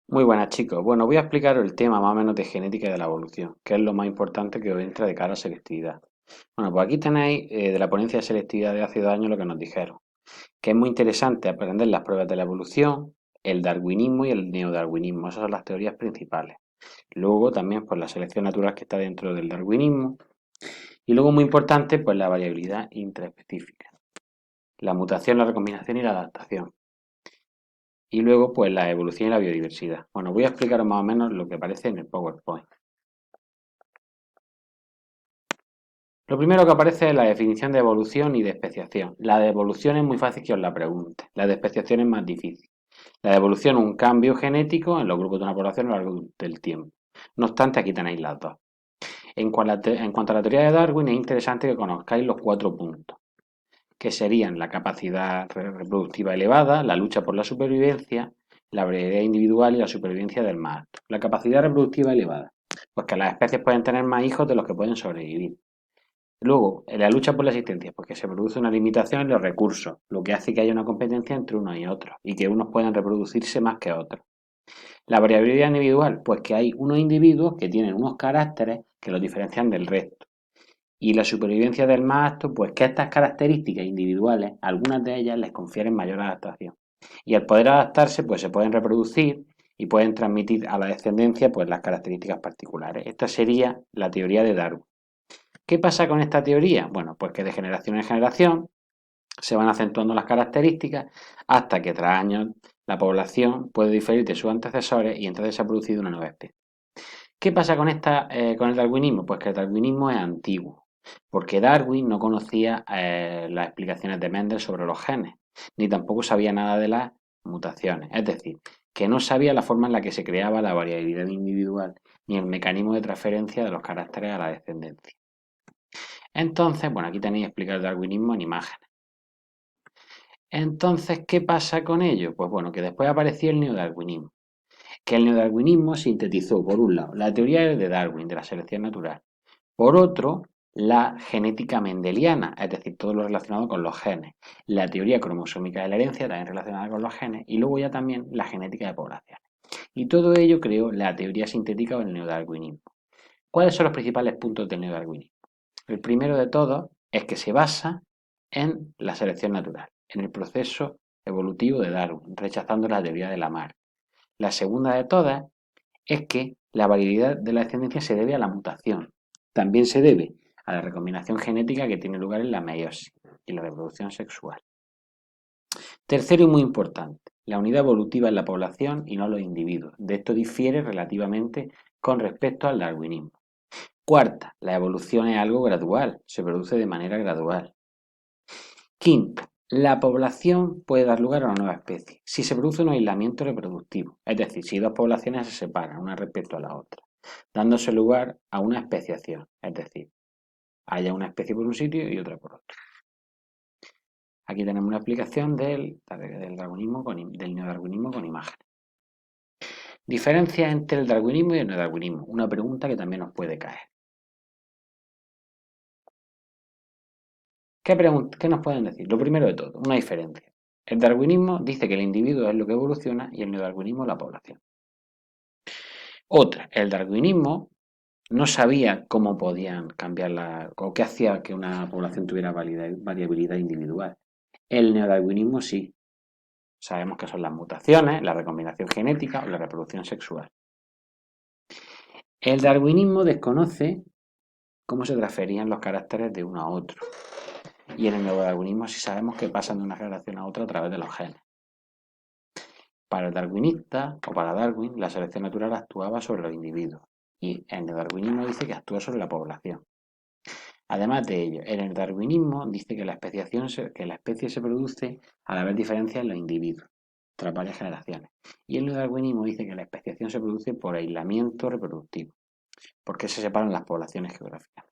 Muy buenas chicos. Bueno, voy a explicaros el tema más o menos de genética de la evolución, que es lo más importante que os entra de cara a selectividad. Bueno, pues aquí tenéis de la ponencia de selectividad de hace 2 años lo que nos dijeron, que es muy interesante aprender las pruebas de la evolución, el darwinismo y el neodarwinismo. Esas son las teorías principales. Luego también pues la selección natural que está dentro del darwinismo. Y luego muy importante pues la variabilidad intraespecífica, la mutación, la recombinación y la adaptación. Y luego pues la evolución y la biodiversidad. Bueno, voy a explicaros más o menos lo que aparece en el PowerPoint. Lo primero que aparece es la definición de evolución y de especiación. La de evolución es muy fácil que os la pregunte, la de especiación es más difícil. La de evolución es un cambio genético en los grupos de una población a lo largo del tiempo. No obstante, aquí tenéis las dos. En cuanto a la teoría de Darwin, es interesante que conozcáis los 4 puntos, que serían la capacidad reproductiva elevada, la lucha por la supervivencia, la variedad individual y la supervivencia del más apto. La capacidad reproductiva elevada, pues que las especies pueden tener más hijos de los que pueden sobrevivir. Luego, en la lucha por la existencia, porque se produce una limitación en los recursos, lo que hace que haya una competencia entre unos y otros, y que unos puedan reproducirse más que otros. La variabilidad individual, pues que hay unos individuos que tienen unos caracteres que los diferencian del resto. Y la supervivencia del más apto, pues que estas características individuales, algunas de ellas les confieren mayor adaptación. Y al poder adaptarse, pues se pueden reproducir y pueden transmitir a la descendencia pues las características particulares. Esta sería la teoría de Darwin. ¿Qué pasa con esta teoría? Bueno, pues que de generación en generación se van acentuando las características hasta que tras años la población puede diferir de sus antecesores y entonces se ha producido una nueva especie. ¿Qué pasa con el darwinismo? Pues que el darwinismo es antiguo, porque Darwin no conocía las explicaciones de Mendel sobre los genes, ni tampoco sabía nada de las mutaciones, es decir, que no sabía la forma en la que se creaba la variabilidad individual ni el mecanismo de transferencia de los caracteres a la descendencia. Entonces, bueno, aquí tenéis explicado el darwinismo en imágenes. Entonces, ¿qué pasa con ello? Pues bueno, que después apareció el neodarwinismo. Que el neodarwinismo sintetizó, por un lado, la teoría de Darwin, de la selección natural. Por otro, la genética mendeliana, es decir, todo lo relacionado con los genes. La teoría cromosómica de la herencia, también relacionada con los genes. Y luego ya también la genética de poblaciones. Y todo ello creó la teoría sintética o el neodarwinismo. ¿Cuáles son los principales puntos del neodarwinismo? El primero de todos es que se basa en la selección natural, en el proceso evolutivo de Darwin, rechazando la teoría de Lamarck. La segunda de todas es que la variabilidad de la descendencia se debe a la mutación. También se debe a la recombinación genética que tiene lugar en la meiosis y la reproducción sexual. Tercero y muy importante, la unidad evolutiva en la población y no en los individuos. De esto difiere relativamente con respecto al darwinismo. Cuarta, la evolución es algo gradual, se produce de manera gradual. Quinto, la población puede dar lugar a una nueva especie si se produce un aislamiento reproductivo, es decir, si dos poblaciones se separan una respecto a la otra, dándose lugar a una especiación, es decir, haya una especie por un sitio y otra por otro. Aquí tenemos una explicación del neodarwinismo con imágenes. Diferencia entre el darwinismo y el neodarwinismo, una pregunta que también nos puede caer. ¿Qué nos pueden decir? Lo primero de todo, una diferencia. El darwinismo dice que el individuo es lo que evoluciona y el neodarwinismo la población. Otra, el darwinismo no sabía cómo podían cambiar o qué hacía que una población tuviera variabilidad individual. El neodarwinismo sí. Sabemos que son las mutaciones, la recombinación genética o la reproducción sexual. El darwinismo desconoce cómo se transferían los caracteres de uno a otro. Y en el neodarwinismo sí sabemos que pasan de una generación a otra a través de los genes. Para el darwinista o para Darwin, la selección natural actuaba sobre los individuos y el darwinismo dice que actúa sobre la población. Además de ello, en el darwinismo dice que que la especie se produce al haber diferencias en los individuos tras varias generaciones. Y el neodarwinismo dice que la especiación se produce por aislamiento reproductivo, porque se separan las poblaciones geográficas.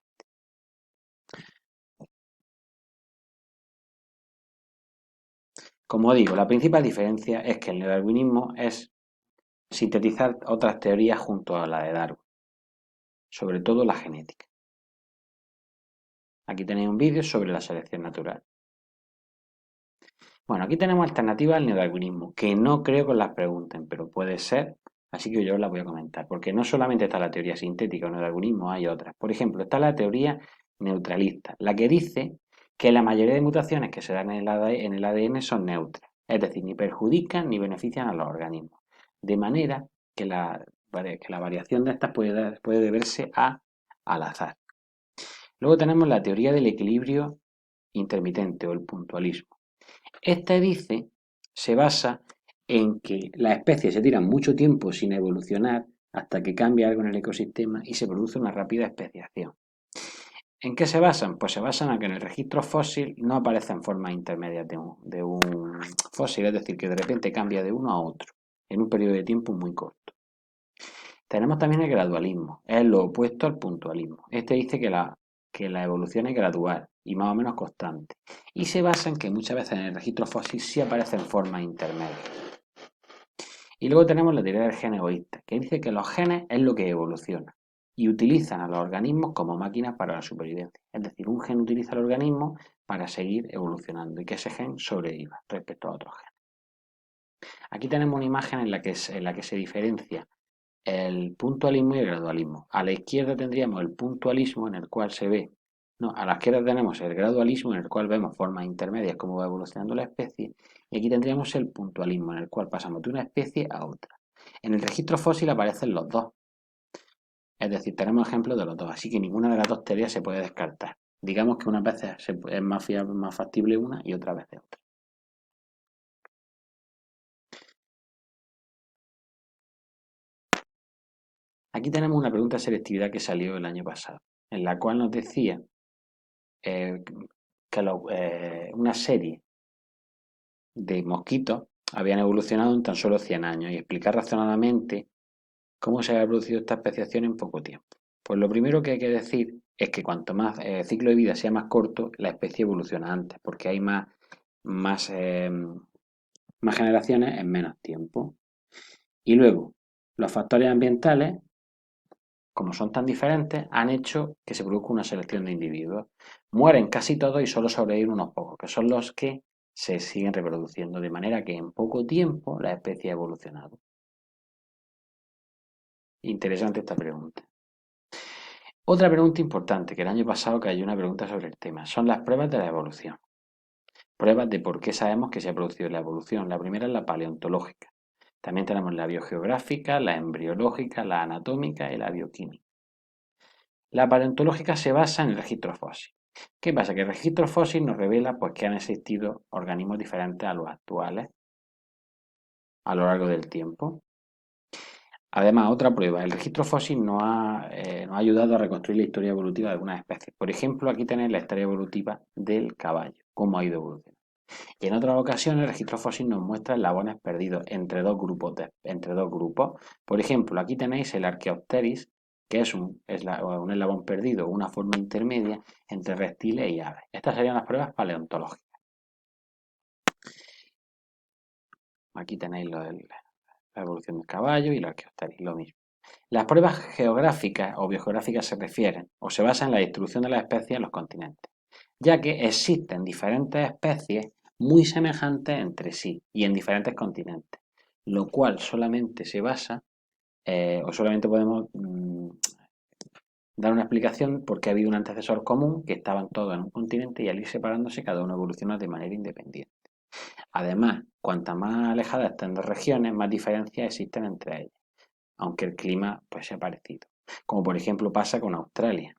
Como digo, la principal diferencia es que el neodarwinismo es sintetizar otras teorías junto a la de Darwin, sobre todo la genética. Aquí tenéis un vídeo sobre la selección natural. Bueno, aquí tenemos alternativas al neodarwinismo, que no creo que las pregunten, pero puede ser Así que yo la voy a comentar, porque no solamente está la teoría sintética o no de algoritmos, hay otras. Por ejemplo, está la teoría neutralista, la que dice que la mayoría de mutaciones que se dan en el ADN son neutras, es decir, ni perjudican ni benefician a los organismos. De manera que la variación de estas puede deberse al azar. Luego tenemos la teoría del equilibrio intermitente o el puntualismo. Esta se basa en que las especies se tiran mucho tiempo sin evolucionar hasta que cambia algo en el ecosistema y se produce una rápida especiación. ¿En qué se basan? Pues se basan en que en el registro fósil no aparecen formas intermedias de un fósil, es decir, que de repente cambia de uno a otro en un periodo de tiempo muy corto. Tenemos también el gradualismo, es lo opuesto al puntualismo. Este dice que la evolución es gradual y más o menos constante, y se basa en que muchas veces en el registro fósil sí aparecen formas intermedias. Y luego tenemos la teoría del gen egoísta, que dice que los genes es lo que evoluciona y utilizan a los organismos como máquinas para la supervivencia. Es decir, un gen utiliza al organismo para seguir evolucionando y que ese gen sobreviva respecto a otros genes. Aquí tenemos una imagen en la que se diferencia el puntualismo y el gradualismo. A la izquierda tendríamos el puntualismo en el cual se ve, no, a la izquierda tenemos el gradualismo en el cual vemos formas intermedias como va evolucionando la especie, y aquí tendríamos el puntualismo en el cual pasamos de una especie a otra. En el registro fósil aparecen los dos, es decir, tenemos ejemplos de los dos, así que ninguna de las dos teorías se puede descartar. Digamos que unas veces es más fiable, más factible una y otras veces otra. Aquí tenemos una pregunta de selectividad que salió el año pasado, en la cual nos decía eh, que una serie de mosquitos habían evolucionado en tan solo 100 años y explicar razonadamente cómo se había producido esta especiación en poco tiempo. Pues lo primero que hay que decir es que cuanto más el ciclo de vida sea más corto, la especie evoluciona antes, porque hay más, eh, más generaciones en menos tiempo. Y luego, los factores ambientales, como son tan diferentes, han hecho que se produzca una selección de individuos. Mueren casi todos y solo sobreviven unos pocos, que son los que se siguen reproduciendo, de manera que en poco tiempo la especie ha evolucionado. Interesante esta pregunta. Otra pregunta importante, que el año pasado cayó una pregunta sobre el tema, son las pruebas de la evolución. Pruebas de por qué sabemos que se ha producido la evolución. La primera es la paleontológica. También tenemos la biogeográfica, la embriológica, la anatómica y la bioquímica. La paleontológica se basa en el registro fósil. ¿Qué pasa? Que el registro fósil nos revela pues, que han existido organismos diferentes a los actuales a lo largo del tiempo. Además, otra prueba, el registro fósil nos ha ayudado a reconstruir la historia evolutiva de algunas especies. Por ejemplo, aquí tenéis la historia evolutiva del caballo, cómo ha ido evolucionando. Y en otras ocasiones, el registro fósil nos muestra eslabones perdidos entre dos grupos. Por ejemplo, aquí tenéis el Archaeopteryx, que es un eslabón perdido, una forma intermedia entre reptiles y aves. Estas serían las pruebas paleontológicas. Aquí tenéis la evolución del caballo y el Archaeopteryx, lo mismo. Las pruebas geográficas o biogeográficas se refieren o se basan en la distribución de las especies en los continentes, ya que existen diferentes especies muy semejantes entre sí y en diferentes continentes, lo cual solamente se basa o solamente podemos dar una explicación porque ha habido un antecesor común que estaban todos en un continente y al ir separándose cada uno evoluciona de manera independiente. Además, cuantas más alejadas estén dos regiones, más diferencias existen entre ellas, aunque el clima pues sea parecido, como por ejemplo pasa con Australia.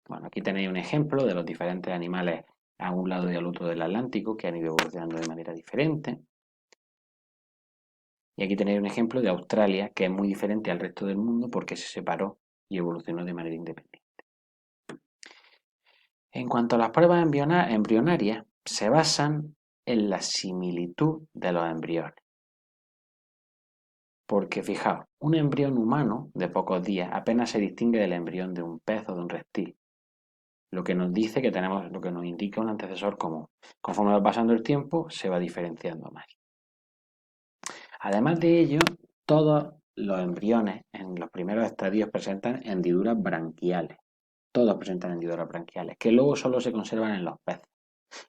Bueno, aquí tenéis un ejemplo de los diferentes animales a un lado y al otro del Atlántico que han ido evolucionando de manera diferente. Y aquí tenéis un ejemplo de Australia que es muy diferente al resto del mundo porque se separó y evolucionó de manera independiente. En cuanto a las pruebas embrionarias, se basan en la similitud de los embriones. Porque fijaos, un embrión humano de pocos días apenas se distingue del embrión de un pez o de un reptil, lo que nos dice que tenemos, lo que nos indica un antecesor común. Conforme va pasando el tiempo, se va diferenciando más. Además de ello, todos los embriones en los primeros estadios presentan hendiduras branquiales. Todos presentan hendiduras branquiales, que luego solo se conservan en los peces,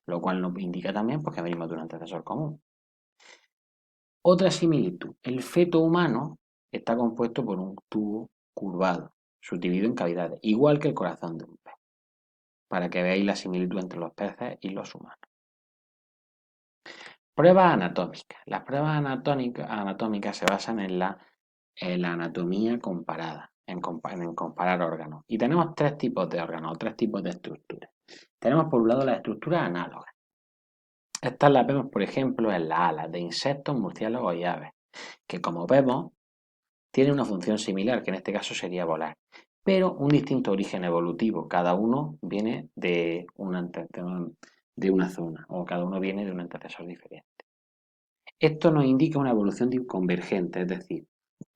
lo cual nos indica también pues, que venimos de un antecesor común. Otra similitud, el feto humano está compuesto por un tubo curvado, subdividido en cavidades, igual que el corazón de un pez, para que veáis la similitud entre los peces y los humanos. Pruebas anatómicas. Las pruebas anatómicas se basan en la anatomía comparada, en comparar órganos. Y tenemos tres tipos de órganos, tres tipos de estructuras. Tenemos por un lado las estructuras análogas. Estas las vemos, por ejemplo, en las alas de insectos, murciélagos y aves, que como vemos, tienen una función similar, que en este caso sería volar, pero un distinto origen evolutivo. Cada uno viene de una zona, o cada uno viene de un antecesor diferente. Esto nos indica una evolución convergente, es decir,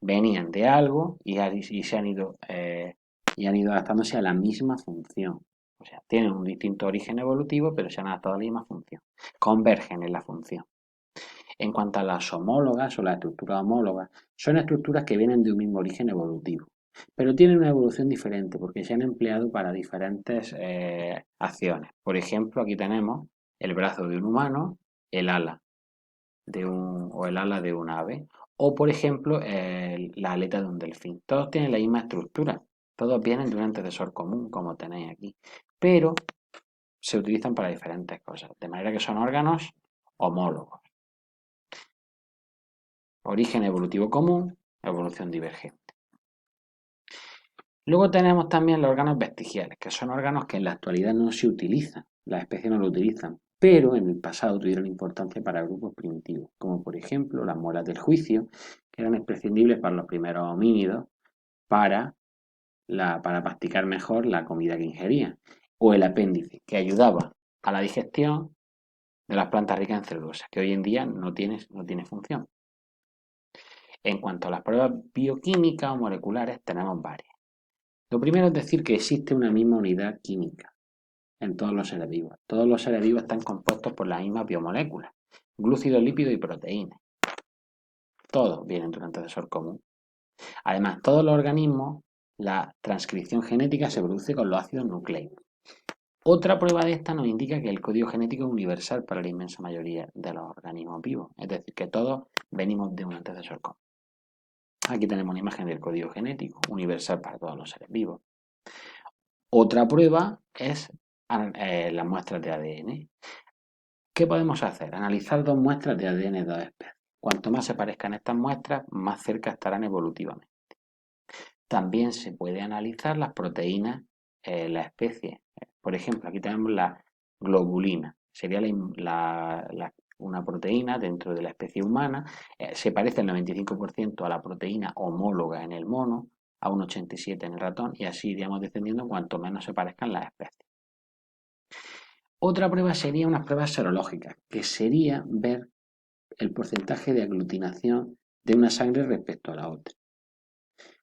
venían de algo y se han ido adaptándose a la misma función. O sea, tienen un distinto origen evolutivo, pero se han adaptado a la misma función. Convergen en la función. En cuanto a las homólogas o las estructuras homólogas, son estructuras que vienen de un mismo origen evolutivo, pero tienen una evolución diferente porque se han empleado para diferentes acciones. Por ejemplo, aquí tenemos el brazo de un humano, el ala o el ala de un ave, o por ejemplo la aleta de un delfín. Todos tienen la misma estructura, todos vienen de un antecesor común, como tenéis aquí, pero se utilizan para diferentes cosas, de manera que son órganos homólogos. Origen evolutivo común, evolución divergente. Luego tenemos también los órganos vestigiales, que son órganos que en la actualidad no se utilizan, las especies no lo utilizan, pero en el pasado tuvieron importancia para grupos primitivos, como por ejemplo las muelas del juicio, que eran imprescindibles para los primeros homínidos para masticar mejor la comida que ingerían, o el apéndice, que ayudaba a la digestión de las plantas ricas en celulosa, que hoy en día no tiene función. En cuanto a las pruebas bioquímicas o moleculares, tenemos varias. Lo primero es decir que existe una misma unidad química en todos los seres vivos. Todos los seres vivos están compuestos por las mismas biomoléculas, glúcidos, lípidos y proteínas. Todos vienen de un antecesor común. Además, todos los organismos, la transcripción genética se produce con los ácidos nucleicos. Otra prueba de esta nos indica que el código genético es universal para la inmensa mayoría de los organismos vivos, es decir, que todos venimos de un antecesor común. Aquí tenemos una imagen del código genético, universal para todos los seres vivos. Otra prueba es las muestras de ADN. ¿Qué podemos hacer? Analizar dos muestras de ADN de dos especies. Cuanto más se parezcan estas muestras, más cerca estarán evolutivamente. También se puede analizar las proteínas en la especie. Por ejemplo, aquí tenemos la globulina. Sería una proteína dentro de la especie humana. Se parece el 95% a la proteína homóloga en el mono, a un 87% en el ratón, y así iríamos descendiendo cuanto menos se parezcan las especies. Otra prueba sería unas pruebas serológicas, que sería ver el porcentaje de aglutinación de una sangre respecto a la otra.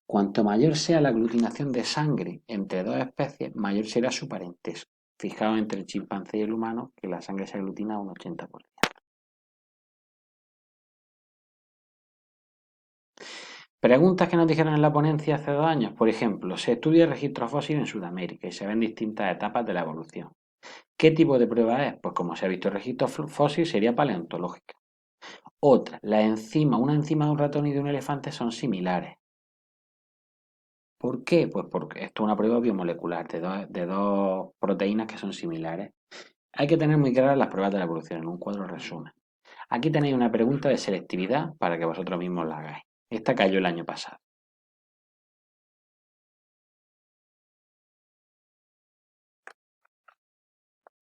Cuanto mayor sea la aglutinación de sangre entre dos especies, mayor será su parentesco. Fijaos entre el chimpancé y el humano que la sangre se aglutina a un 80%. Preguntas que nos dijeron en la ponencia hace 2 años. Por ejemplo, se estudia el registro fósil en Sudamérica y se ven distintas etapas de la evolución. ¿Qué tipo de prueba es? Pues como se ha visto el registro fósil, sería paleontológica. Otra, una enzima de un ratón y de un elefante son similares. ¿Por qué? Pues porque esto es una prueba biomolecular de dos proteínas que son similares. Hay que tener muy claras las pruebas de la evolución en un cuadro resumen. Aquí tenéis una pregunta de selectividad para que vosotros mismos la hagáis. Esta cayó el año pasado.